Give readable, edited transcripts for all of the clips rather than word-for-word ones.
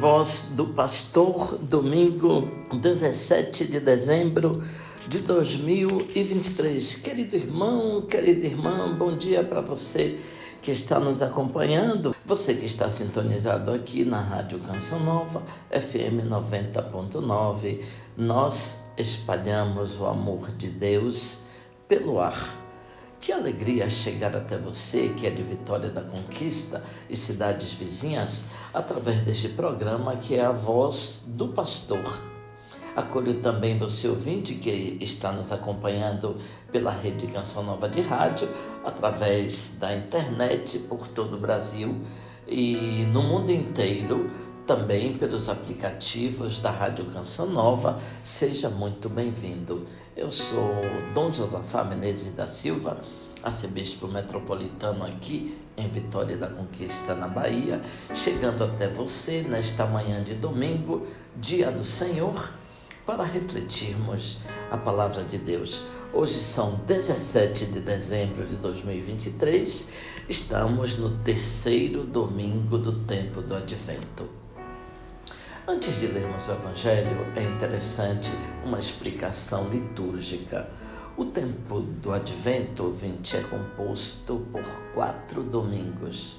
voz do pastor, domingo 17 de dezembro de 2023. Querido irmão, querida irmã, bom dia para você que está nos acompanhando. Você que está sintonizado aqui na Rádio Canção Nova, FM 90.9. Nós espalhamos o amor de Deus pelo ar. Que alegria chegar até você, que é de Vitória da Conquista e cidades vizinhas, através deste programa que é a voz do pastor. Acolho também você ouvinte que está nos acompanhando pela Rede Canção Nova de Rádio, através da internet por todo o Brasil e no mundo inteiro, também pelos aplicativos da Rádio Canção Nova. Seja muito bem-vindo. Eu sou Dom Josafá Menezes da Silva, arcebispo metropolitano aqui em Vitória da Conquista, na Bahia, chegando até você nesta manhã de domingo, dia do Senhor, para refletirmos a palavra de Deus. Hoje são 17 de dezembro de 2023, estamos no terceiro domingo do tempo do Advento. Antes de lermos o Evangelho, é interessante uma explicação litúrgica. O tempo do Advento, ouvinte, é composto por 4 domingos.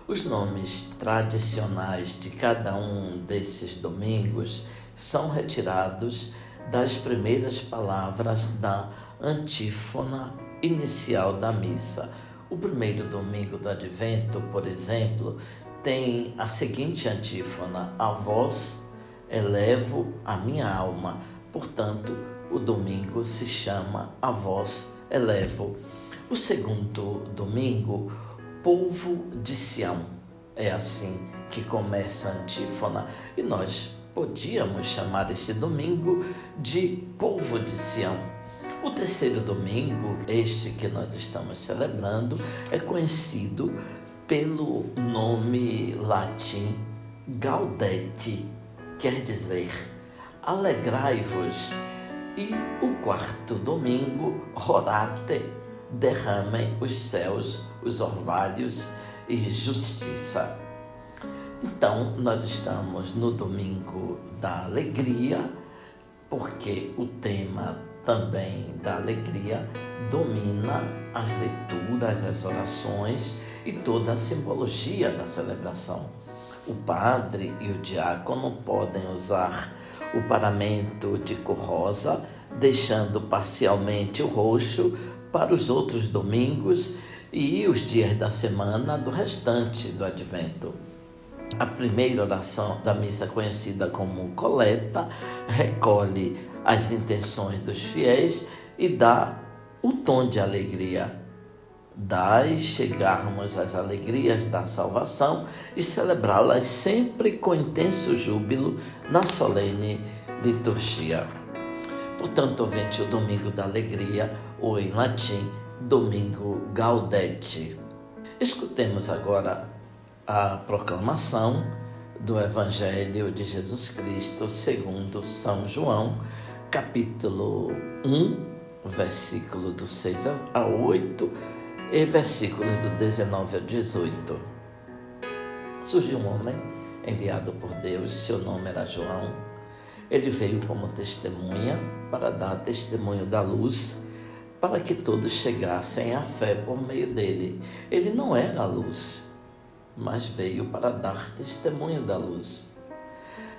Os nomes tradicionais de cada um desses domingos são retirados das primeiras palavras da antífona inicial da missa. O primeiro domingo do Advento, por exemplo, tem a seguinte antífona: a vós elevo a minha alma. Portanto, o domingo se chama A Vós Elevo. O segundo domingo, Povo de Sião. É assim que começa a antífona e nós podíamos chamar este domingo de Povo de Sião. O terceiro domingo, este que nós estamos celebrando, é conhecido pelo nome latim Gaudete, quer dizer alegrai-vos. E o quarto domingo, Orate, derramem os céus, os orvalhos e justiça. Então, nós estamos no domingo da alegria, porque o tema também da alegria domina as leituras, as orações e toda a simbologia da celebração. O padre e o diácono podem usar o paramento de cor rosa, deixando parcialmente o roxo para os outros domingos e os dias da semana do restante do Advento. A primeira oração da missa, conhecida como coleta, recolhe as intenções dos fiéis e dá o tom de alegria. Dai chegarmos às alegrias da salvação e celebrá-las sempre com intenso júbilo na solene liturgia. Portanto, ouvinte, o domingo da alegria, ou em latim, domingo Gaudete. Escutemos agora a proclamação do Evangelho de Jesus Cristo segundo São João, capítulo 1, versículo do 6 a 8, e versículos do 19 ao 18. Surgiu um homem enviado por Deus, seu nome era João. Ele veio como testemunha para dar testemunho da luz, para que todos chegassem à fé por meio dele. Ele não era a luz, mas veio para dar testemunho da luz.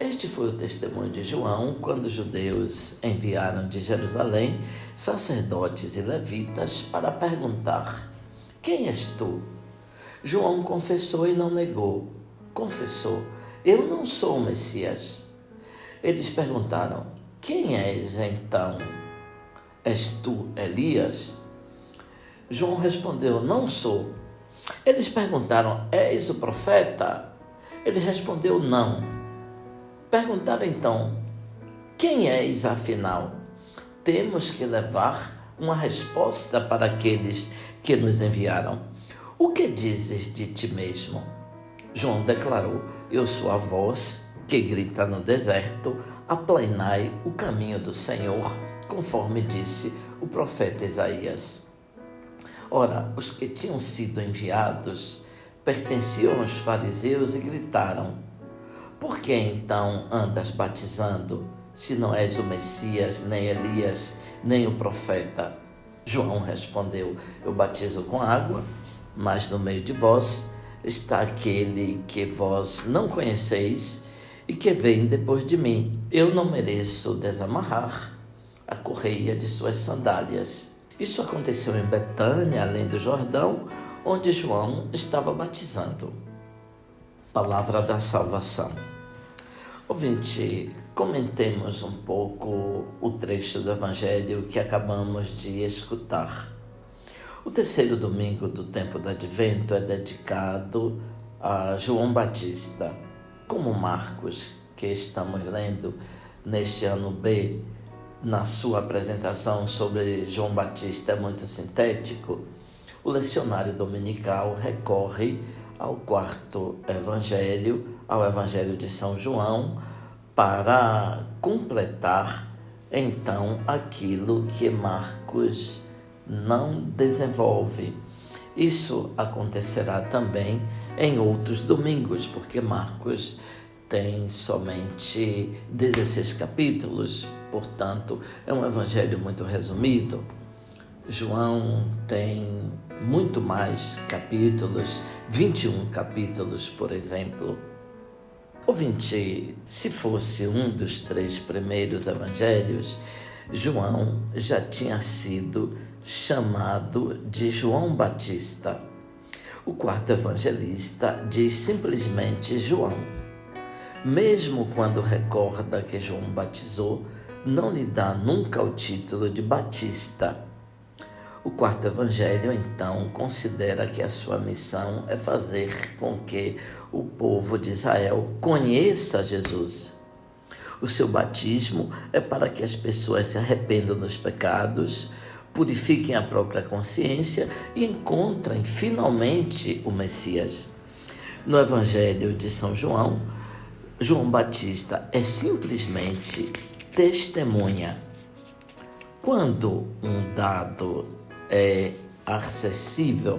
Este foi o testemunho de João quando os judeus enviaram de Jerusalém sacerdotes e levitas para perguntar: quem és tu? João confessou e não negou. Confessou: eu não sou o Messias. Eles perguntaram: quem és então? És tu Elias? João respondeu: não sou. Eles perguntaram: és o profeta? Ele respondeu: não. Perguntaram então: quem és afinal? Temos que levar uma resposta para aqueles que nos enviaram. O que dizes de ti mesmo? João declarou: eu sou a voz que grita no deserto, aplanai o caminho do Senhor, conforme disse o profeta Isaías. Ora, os que tinham sido enviados pertenciam aos fariseus e gritaram: Por que então andas batizando, se não és o Messias, nem Elias, nem o profeta? João respondeu: eu batizo com água, mas no meio de vós está aquele que vós não conheceis e que vem depois de mim. Eu não mereço desamarrar a correia de suas sandálias. Isso aconteceu em Betânia, além do Jordão, onde João estava batizando. Palavra da salvação. Ouvinte, comentemos um pouco o trecho do Evangelho que acabamos de escutar. O terceiro domingo do tempo do Advento é dedicado a João Batista. Como Marcos, que estamos lendo neste ano B, na sua apresentação sobre João Batista é muito sintético, o lecionário dominical recorre ao quarto evangelho, ao Evangelho de São João, para completar então aquilo que Marcos não desenvolve. Isso acontecerá também em outros domingos, porque Marcos tem somente 16 capítulos, portanto, é um evangelho muito resumido. João tem muito mais capítulos, 21 capítulos, por exemplo. Ouvinte, se fosse um dos 3 primeiros evangelhos, João já tinha sido chamado de João Batista. O quarto evangelista diz simplesmente João. Mesmo quando recorda que João batizou, não lhe dá nunca o título de Batista. O quarto evangelho, então, considera que a sua missão é fazer com que o povo de Israel conheça Jesus. O seu batismo é para que as pessoas se arrependam dos pecados, purifiquem a própria consciência e encontrem finalmente o Messias. No Evangelho de São João, João Batista é simplesmente testemunha. Quando um dado é acessível,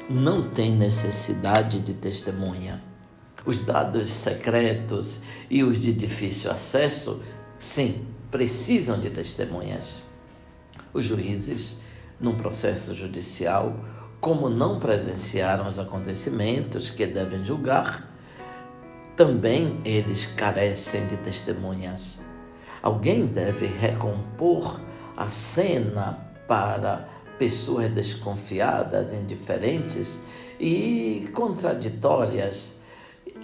não tem necessidade de testemunha. Os dados secretos e os de difícil acesso, sim, precisam de testemunhas. Os juízes, num processo judicial, como não presenciaram os acontecimentos que devem julgar, também eles carecem de testemunhas. Alguém deve recompor a cena para pessoas desconfiadas, indiferentes e contraditórias.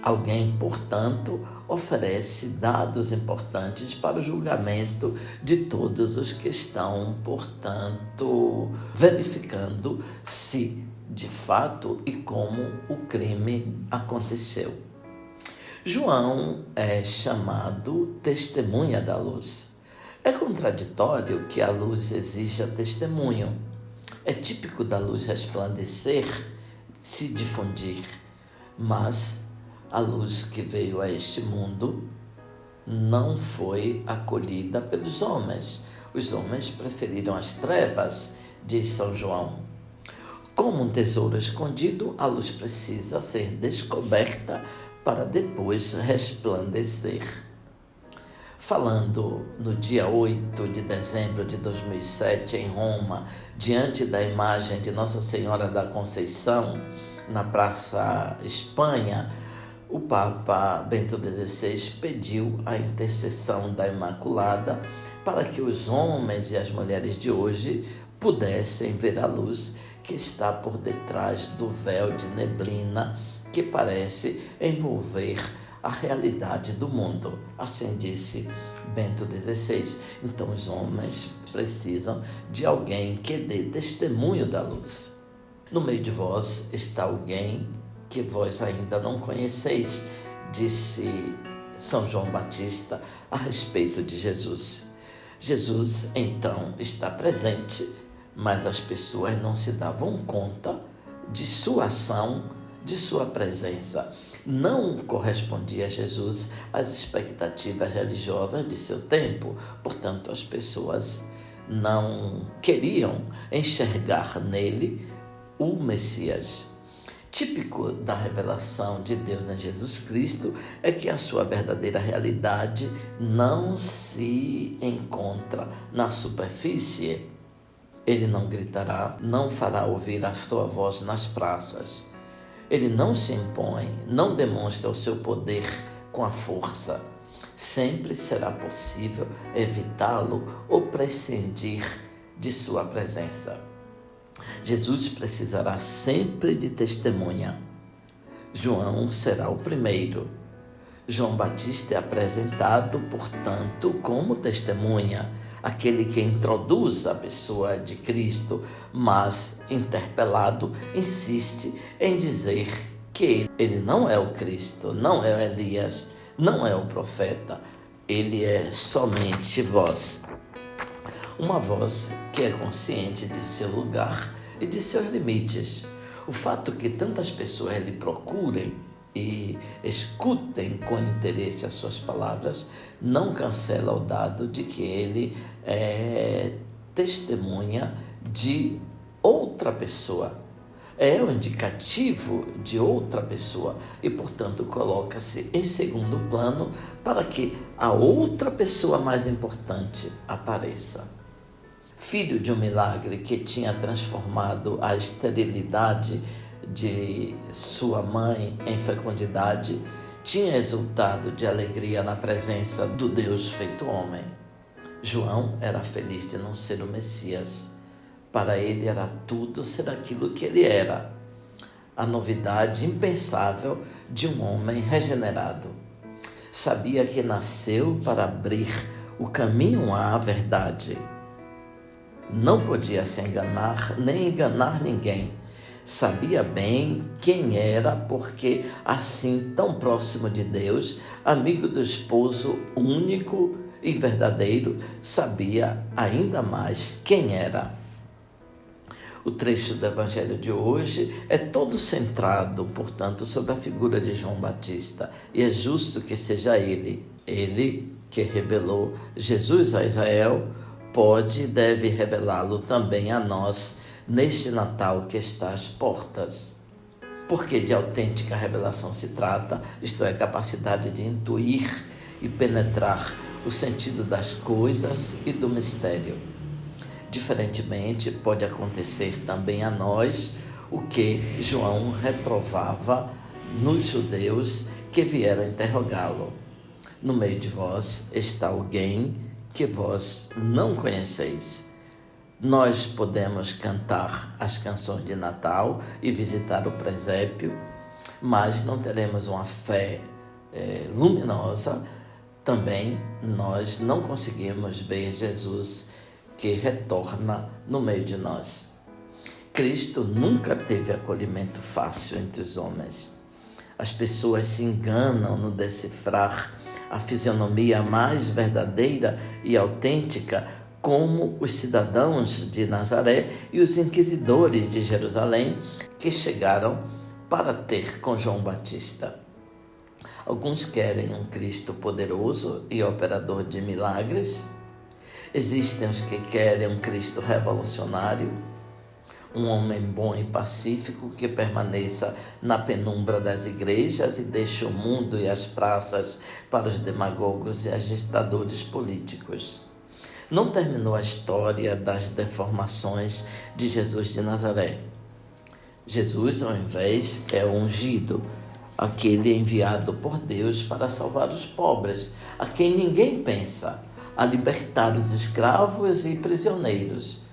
Alguém, portanto, oferece dados importantes para o julgamento de todos os que estão, portanto, verificando se, de fato e como o crime aconteceu. João é chamado testemunha da luz. É contraditório que a luz exija testemunho. É típico da luz resplandecer, se difundir, mas a luz que veio a este mundo não foi acolhida pelos homens. Os homens preferiram as trevas, diz São João. Como um tesouro escondido, a luz precisa ser descoberta para depois resplandecer. Falando no dia 8 de dezembro de 2007, em Roma, diante da imagem de Nossa Senhora da Conceição, na Praça Espanha, o Papa Bento XVI pediu a intercessão da Imaculada para que os homens e as mulheres de hoje pudessem ver a luz que está por detrás do véu de neblina que parece envolver a realidade do mundo. Assim disse Bento XVI. Então os homens precisam de alguém que dê testemunho da luz. No meio de vós está alguém que vós ainda não conheceis, disse São João Batista a respeito de Jesus. Jesus, então, está presente, mas as pessoas não se davam conta de sua ação, de sua presença. Não correspondia a Jesus às expectativas religiosas de seu tempo. Portanto, as pessoas não queriam enxergar nele o Messias. Típico da revelação de Deus em Jesus Cristo é que a sua verdadeira realidade não se encontra na superfície. Ele não gritará, não fará ouvir a sua voz nas praças. Ele não se impõe, não demonstra o seu poder com a força. Sempre será possível evitá-lo ou prescindir de sua presença. Jesus precisará sempre de testemunha. João será o primeiro. João Batista é apresentado, portanto, como testemunha, aquele que introduz a pessoa de Cristo, mas, interpelado, insiste em dizer que ele não é o Cristo, não é o Elias, não é o profeta, ele é somente voz. Uma voz que é consciente de seu lugar e de seus limites. O fato que tantas pessoas lhe procurem e escutem com interesse as suas palavras não cancela o dado de que ele é testemunha de outra pessoa. É o indicativo de outra pessoa e, portanto, coloca-se em segundo plano para que a outra pessoa mais importante apareça. Filho de um milagre que tinha transformado a esterilidade de sua mãe em fecundidade, tinha exultado de alegria na presença do Deus feito homem. João era feliz de não ser o Messias. Para ele era tudo ser aquilo que ele era, a novidade impensável de um homem regenerado. Sabia que nasceu para abrir o caminho à verdade. Não podia se enganar nem enganar ninguém. Sabia bem quem era, porque assim, tão próximo de Deus, amigo do esposo único e verdadeiro, sabia ainda mais quem era. O trecho do Evangelho de hoje é todo centrado, portanto, sobre a figura de João Batista, e é justo que seja ele que revelou Jesus a Israel, pode e deve revelá-lo também a nós neste Natal que está às portas. Porque de autêntica revelação se trata, isto é, capacidade de intuir e penetrar o sentido das coisas e do mistério. Diferentemente, pode acontecer também a nós o que João reprovava nos judeus que vieram interrogá-lo. No meio de vós está alguém que vós não conheceis. Nós podemos cantar as canções de Natal e visitar o presépio, mas não teremos uma fé luminosa. Também nós não conseguimos ver Jesus que retorna no meio de nós. Cristo nunca teve acolhimento fácil entre os homens. As pessoas se enganam no decifrar a fisionomia mais verdadeira e autêntica, como os cidadãos de Nazaré e os inquisidores de Jerusalém que chegaram para ter com João Batista. Alguns querem um Cristo poderoso e operador de milagres. Existem os que querem um Cristo revolucionário, um homem bom e pacífico que permaneça na penumbra das igrejas e deixe o mundo e as praças para os demagogos e agitadores políticos. Não terminou a história das deformações de Jesus de Nazaré. Jesus, ao invés, é o ungido, aquele enviado por Deus para salvar os pobres, a quem ninguém pensa, a libertar os escravos e prisioneiros,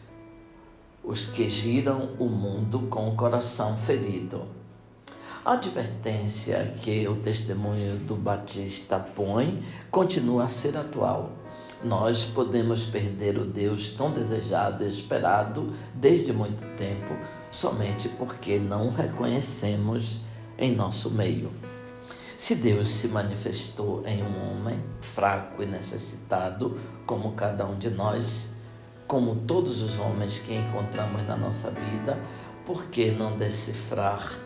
os que giram o mundo com o coração ferido. A advertência que o testemunho do Batista põe continua a ser atual. Nós podemos perder o Deus tão desejado e esperado desde muito tempo, somente porque não o reconhecemos em nosso meio. Se Deus se manifestou em um homem fraco e necessitado, como cada um de nós, como todos os homens que encontramos na nossa vida, por que não decifrar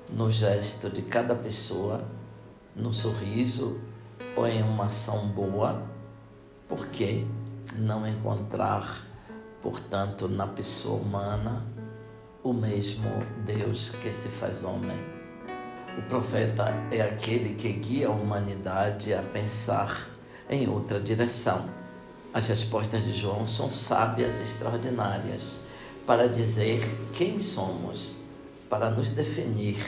no gesto de cada pessoa, no sorriso ou em uma ação boa? Por que não encontrar, portanto, na pessoa humana o mesmo Deus que se faz homem. O profeta é aquele que guia a humanidade a pensar em outra direção. As respostas de João são sábias e extraordinárias para dizer quem somos, para nos definir.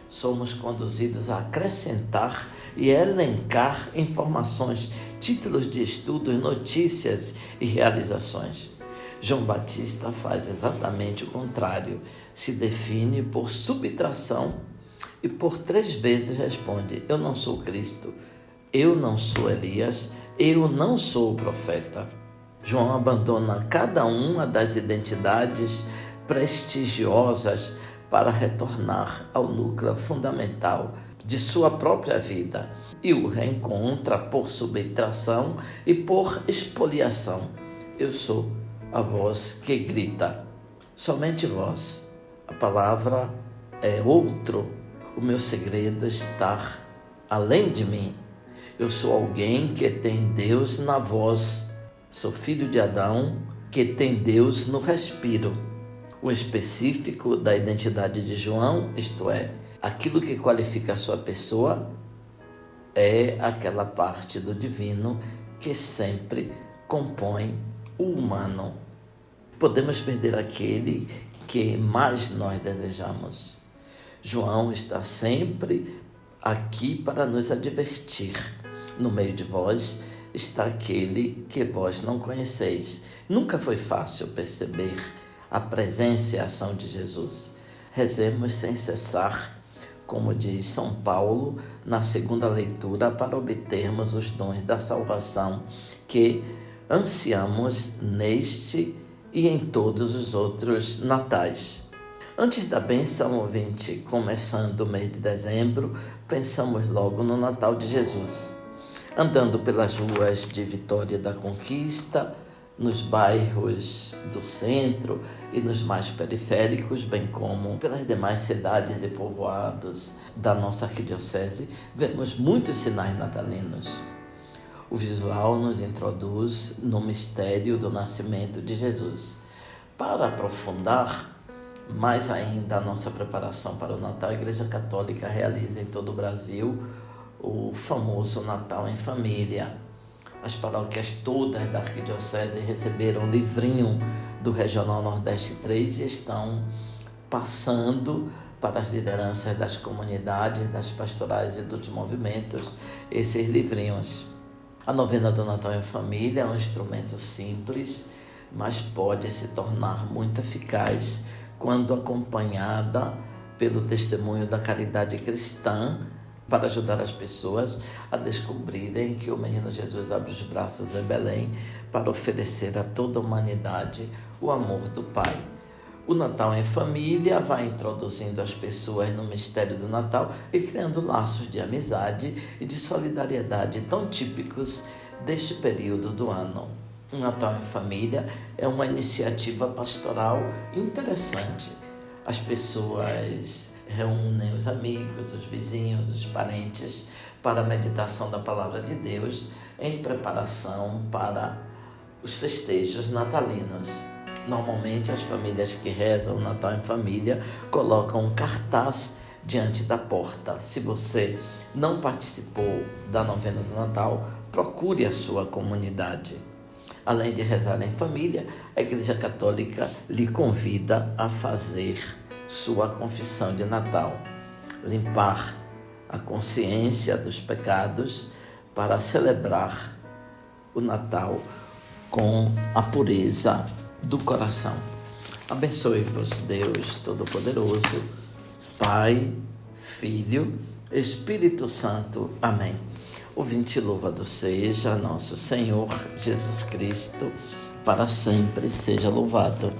Somos conduzidos a acrescentar e elencar informações, títulos de estudos, notícias e realizações. João Batista faz exatamente o contrário, se define por subtração e por 3 vezes responde: eu não sou Cristo, eu não sou Elias, eu não sou o profeta. João abandona cada uma das identidades prestigiosas para retornar ao núcleo fundamental de sua própria vida e o reencontra por subtração e por expoliação. Eu sou a voz que grita, somente vós. A palavra é outro. O meu segredo está além de mim. Eu sou alguém que tem Deus na voz. Sou filho de Adão, que tem Deus no respiro. O específico da identidade de João, isto é, aquilo que qualifica a sua pessoa, é aquela parte do divino que sempre compõe o humano. Podemos perder aquele que mais nós desejamos. João está sempre aqui para nos advertir. No meio de vós está aquele que vós não conheceis. Nunca foi fácil perceber a presença e a ação de Jesus. Rezemos sem cessar, como diz São Paulo na segunda leitura, para obtermos os dons da salvação que ansiamos neste e em todos os outros natais. Antes da bênção, ouvinte, começando o mês de dezembro, pensamos logo no Natal de Jesus. Andando pelas ruas de Vitória da Conquista, nos bairros do centro e nos mais periféricos, bem como pelas demais cidades e povoados da nossa arquidiocese, vemos muitos sinais natalinos. O visual nos introduz no mistério do nascimento de Jesus. Para aprofundar mais ainda a nossa preparação para o Natal, a Igreja Católica realiza em todo o Brasil o famoso Natal em Família. As paróquias todas da arquidiocese receberam um livrinho do Regional Nordeste 3 e estão passando para as lideranças das comunidades, das pastorais e dos movimentos esses livrinhos. A novena do Natal em Família é um instrumento simples, mas pode se tornar muito eficaz quando acompanhada pelo testemunho da caridade cristã, para ajudar as pessoas a descobrirem que o menino Jesus abre os braços em Belém para oferecer a toda a humanidade o amor do Pai. O Natal em Família vai introduzindo as pessoas no mistério do Natal e criando laços de amizade e de solidariedade tão típicos deste período do ano. O Natal em Família é uma iniciativa pastoral interessante. As pessoas reúnem os amigos, os vizinhos, os parentes para a meditação da Palavra de Deus em preparação para os festejos natalinos. Normalmente as famílias que rezam o Natal em Família colocam um cartaz diante da porta. Se você não participou da novena do Natal, procure a sua comunidade. Além de rezar em família, a Igreja Católica lhe convida a fazer sua confissão de Natal, limpar a consciência dos pecados para celebrar o Natal com a pureza do coração. Abençoe-vos Deus Todo-Poderoso, Pai, Filho, Espírito Santo. Amém. Ouvinte, louvado seja nosso Senhor Jesus Cristo, para sempre seja louvado.